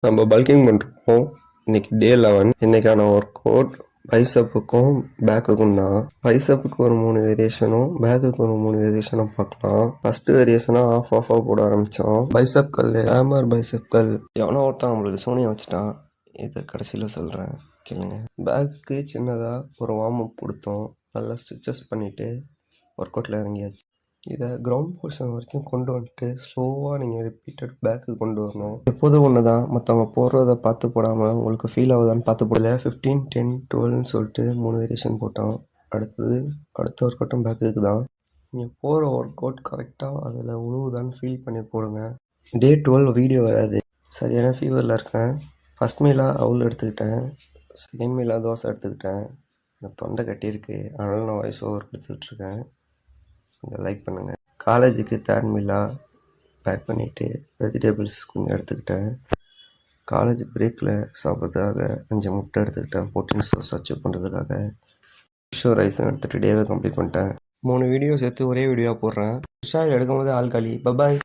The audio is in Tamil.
நம்ம பல்கிங் பண்ணுறோம். இன்னைக்கு டே 11. இன்னைக்கான ஒர்க் அவுட் பைசப்புக்கும் பேக்குக்கும் தான். பைசப்புக்கு ஒரு 3 வேரியேஷனும் பேக்குக்கு ஒரு 3 வேரியேஷனும் பார்க்கலாம். ஃபர்ஸ்ட் வேரியேஷனாக ஆஃபாக போட ஆரம்பித்தோம். பைசப் கல், ஹேமர் பைசப் கல். எவனோ ஒருத்தன் நம்மளுக்கு சோனியா வச்சுட்டான். இதை கடைசியில் சொல்கிறேன் கேளுங்க. பேக்கு சின்னதாக ஒரு வார்ம் அப் கொடுத்தோம். நல்லா ஸ்ட்ரிச்சஸ் பண்ணிவிட்டு ஒர்க் அவுட்டில் இறங்கியாச்சு. இதை கிரவுண்ட் போர்ஷன் வரைக்கும் கொண்டு வந்துட்டு ஸ்லோவாக நீங்கள் ரிப்பீட்டட் பேக்கு கொண்டு வரணும். எப்போதும் ஒன்று தான், மற்றவங்க போடுறத பார்த்து போடாமல் உங்களுக்கு ஃபீல் ஆகுதான்னு பார்த்து போடல. 15, 10, 12ன்னு சொல்லிட்டு 3 வேரியேஷன் போட்டோம். அடுத்த ஒர்க் அவுட்டும் பேக்குக்கு தான். நீங்கள் போகிற ஒர்க் அவுட் கரெக்டாக அதில் உழுவுதான்னு ஃபீல் பண்ணி போடுங்க. டே 12 வீடியோ வராது. சரியான ஃபீவரில் இருக்கேன். ஃபஸ்ட் மீலாக அவுல் எடுத்துக்கிட்டேன். செகண்ட் மீலாக தோசை எடுத்துக்கிட்டேன். எனக்கு தொண்டை கட்டியிருக்கு, அதனால் நான் வாய்ஸ் ஓவர் கொடுத்துட்ருக்கேன். கொஞ்சம் லைக் பண்ணுங்கள். காலேஜுக்கு தேர்ட் மீலாக பேக் பண்ணிவிட்டு வெஜிடபிள்ஸ் கொஞ்சம் எடுத்துக்கிட்டேன். காலேஜ் பிரேக்கில் சாப்பிட்றதுக்காக 5 முட்டை எடுத்துக்கிட்டேன். ப்ரோட்டீன் சோர்ஸ் அச்சீவ் பண்ணுறதுக்காக ரைஸும் எடுத்துகிட்டு டேவை கம்ப்ளீட் பண்ணிட்டேன். 3 வீடியோ சேர்த்து ஒரே வீடியோவாக போடுறேன். ஷாயில் எடுக்கும்போது ஆள் காலி. பபாய்.